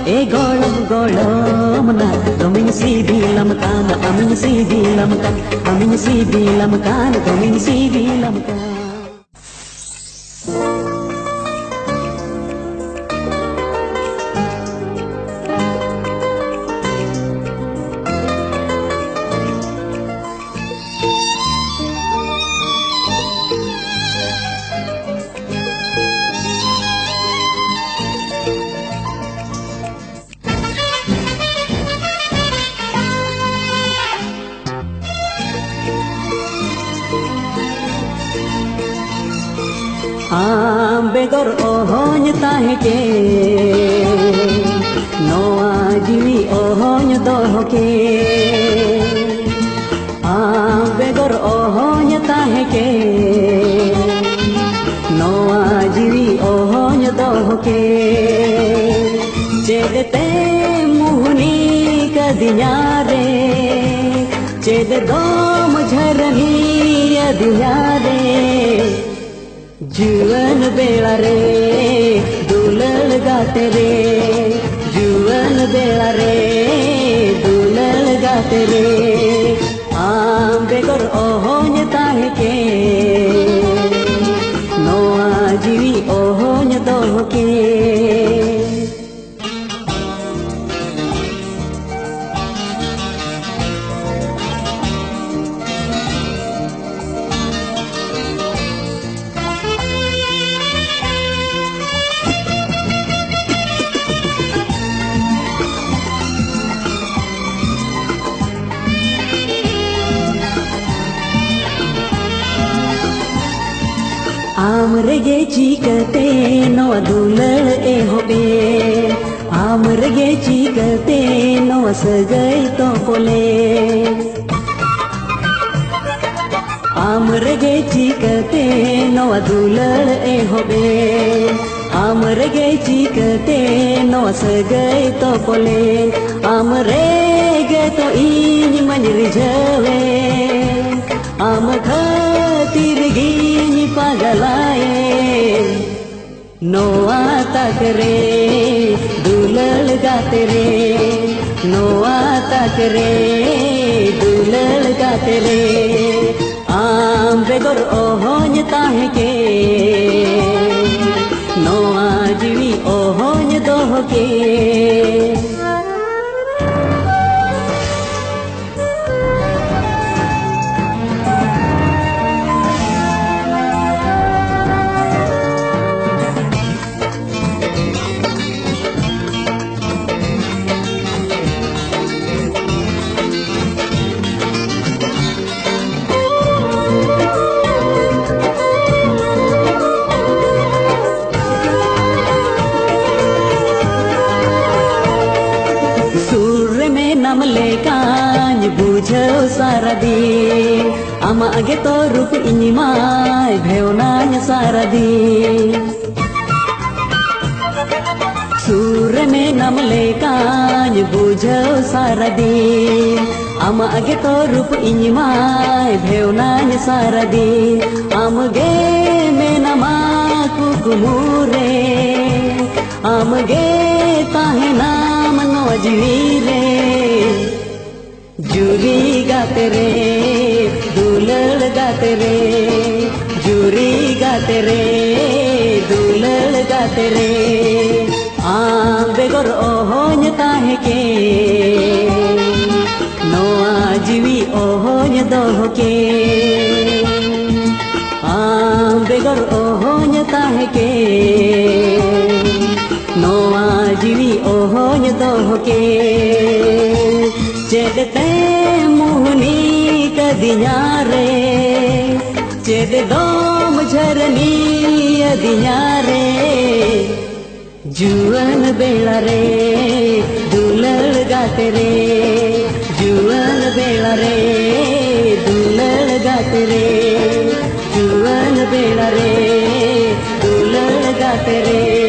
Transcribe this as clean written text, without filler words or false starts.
E golom na domin si bilam kan amin si bilam kan amin si bilam kan domin si bilam kan. बेगर ओहोन ताहेके नोआ जीवी ओहोन दोहके बेगर ओहोन ताहेके नोआ जीवी ओहोन दोहके चेदते मुहनी कदियारे चेद दोम झरनी अदियारे जीवन बेड़ा रे दुलल गाते रे जीवन बेड़ा रे दुलल गाते रे बेगर ओहोन ताहेके नोआ जीवी ओहोन दोहके आमरगे चीकते नो दुलल ए होबे आमरगे चीकते नो सगई तो पोले आमरगे चीकते नो दुलल ए होबे आमरगे चीकते नो सगई तो पोले आमरेगे तो इन मन रिझवे आम खातिर गिनी पागलाए नोआ तक रे दुलल गाते रे नोआ तक रे दुलल गाते रे बेगर ओहोन ताहेके नोआ जीवी ओहोन दोहके नमले कान बुझो सारा दी आम आगे तो रूप इनिमाय भेवनान सारा दी सूर में नमले कान बुझो सारा दी आम आगे तो रूप इनिमाय भेवनान सारा दी आम गे में नमा कुकुमुरे आम गे ताहे नाम नोजवी रे जूरी गाते रे दुलल गाते रे जूरी गाते रे दुलल गाते रे बेगर ओहोन ताहेके नोआ जीवी ओहोन दोहके बेगर ओहोन ताहेके नोआ जीवी ओहोन दोहके चेदते मुहनी कदियारे चेद दोम झरनी दिया रे जुअन बेला रे दुलड़ गाते रे जुअन बेला रे दुलड़ गाते रे जुअन बेला रे दुलड़ गाते रे।